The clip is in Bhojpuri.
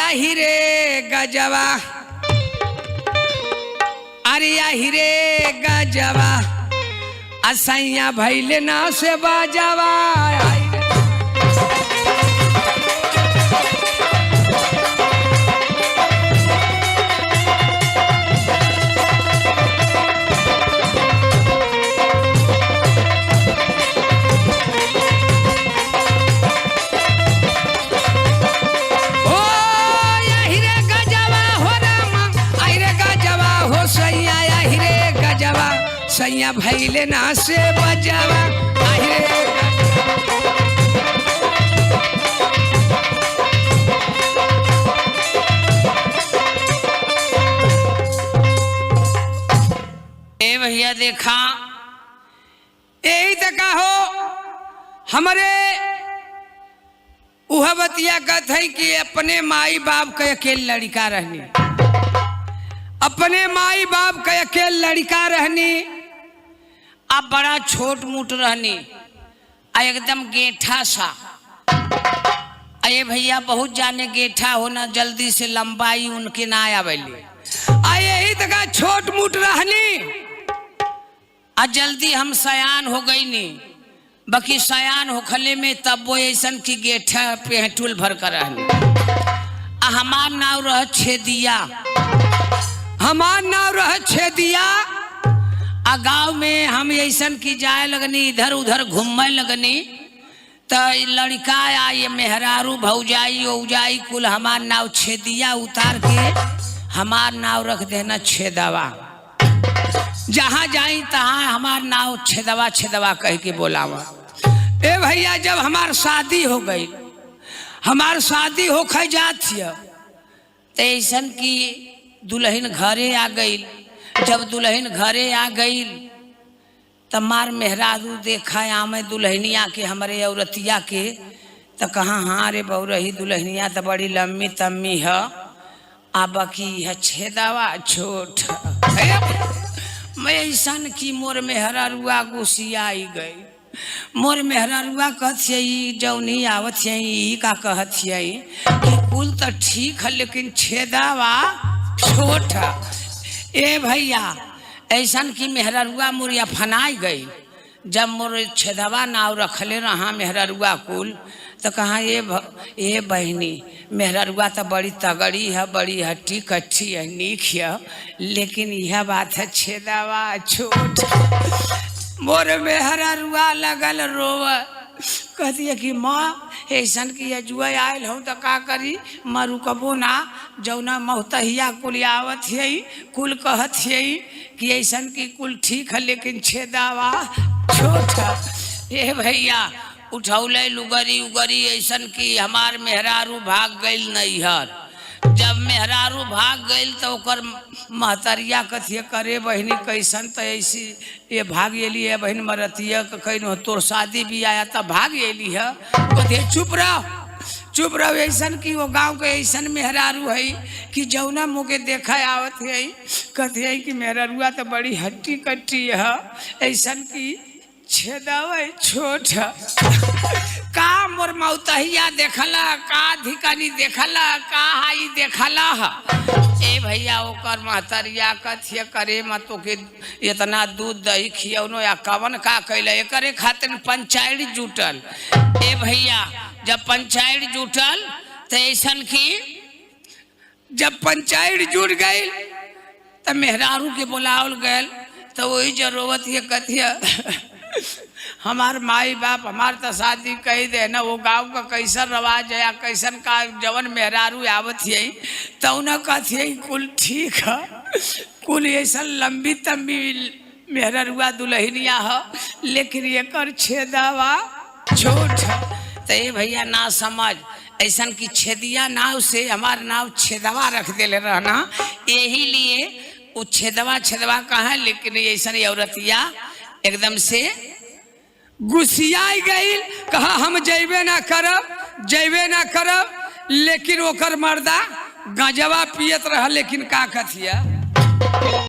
आही रे गजवा, अरे आही रे गजवा, असैया भैले ना से बाजवा। सैया भैले ना से बजावा, ए भैया देखा यही तक हो हमारे उह बतिया कहते हैं कि अपने माई बाप के अकेले लड़का रहनी, अपने माई बाप के अकेले लड़का रहनी, अब बड़ा छोट मोट रहनी, एकदम गेठा सा। अये भैया बहुत जाने गेठा होना जल्दी से लंबाई उनके ना आवेली, यही तक छोट मोट रहनी। आ जल्दी हम सयान हो गई नी, बाकी सयान होखले में तब वो ऐसन की गेठा पेटुल भर कर रहनी। हमार नाव रह छेदिया, हमार नाव रह छेदिया। आ गाँव में हम ऐसन की जाए लगनी, इधर उधर घूमने लगनी, तो लड़का या ये मेहरारू भौजाई औजाई कुल हमार नाव छेदिया उतार के हमार नाव रख देना छेदवा। जहाँ जाई तहाँ हमार नाव छेदवा छेदवा कह के बोलावा। ए भैया जब हमार शादी हो गई, हमार शादी हो खै जात तो ऐसन की दुल्हन घरे आ गई। जब दुल्हन घरे आ गई तब मार मेहरारू देखा आमे दुल्हनिया के हमारे औरतिया के, तो कहाँ हाँ रे बहु रही दुल्हनिया तो बड़ी लम्बी तम्मी है, आ बाकी है छेदवा छोट। मैं ऐसन की मोर मेहरारुआ गुस्सियाई गई। मोर मेहरारुआ कहत जौनी आवत का कहत कि कुल तो ठीक है लेकिन छेदवा छोट है। ए भैया ऐसन की मेहरारुआ मोरिया फनाई गई। जब मोर छेदवा नाव रखले रहा मेहरारुआ कुल, तो कहाँ ये बहनी मेहरारुआ तो बड़ी तगड़ी है, बड़ी हट्टी कट्ठी है, नीक है, लेकिन यह बात है छेदवा छोट। मोर मेहरारुआ लगल रोव, कहती है कि माँ ऐसन की अजुआ आयल हूँ तो का करी, मरु कबो ना जौना महतहिया कुल आवत है कुल कहत है कि ऐसन की कुल ठीक है लेकिन छेदवा छोट है। ए भैया उठौले लुगरी उगरी ऐसन की हमार मेहरारू भाग गई नैहर। जब मेहरारू भाग गई तो ओकर महतरिया कथिए करे बहनी कैसन, तो ऐसी ये भाग एली है बहन मरतिया कहीं तोर शादी भी आया तब भाग एली है। कथिए चुप रहो ऐसन की वो गांव के ऐसन मेहरारू है कि जौना मुके देखा आवत है कथिए कि मेहरारुआ तो बड़ी हट्टी कट्टी है, ऐसन की छेदवा छोट का मोर मौतहिया देखला का धिकानी देखला का हाई देखला है। ए भैया ओकर महतरिया कथिए करे मत के इतना दूध दही खियौनो या कवन का कैल एकरे खातिर पंचायत जुटल। ए भैया जब पंचायत जुटल तो ऐसन की जब पंचायत जुट गई तो मेहरारू के बुलावल गए, तो वही जरूरत ये कथिए हमार माई बाप हमार तो शादी कही दे ना, वो गाँव का कैसन रवाज है या कैसन का जवन मेहरारू आवत है तो न कथिए कुल ठीक है, कुल ऐसा लंबी तम्बी मेहरारुआ दुल्हनिया है लेकिन एकर छेदवा छोट है। तो ये भैया ना समझ ऐसन की छेदिया नाव से हमार नाव छेदवा रख देले रहना, यही लिए वो छेदवा कहाँ है। लेकिन ऐसा औरतिया एकदम से गुस्सियाई गई, कहा हम जैबे ना करब, लेकिन ओकर मर्दा गजवा पियत रहा। लेकिन का कथिया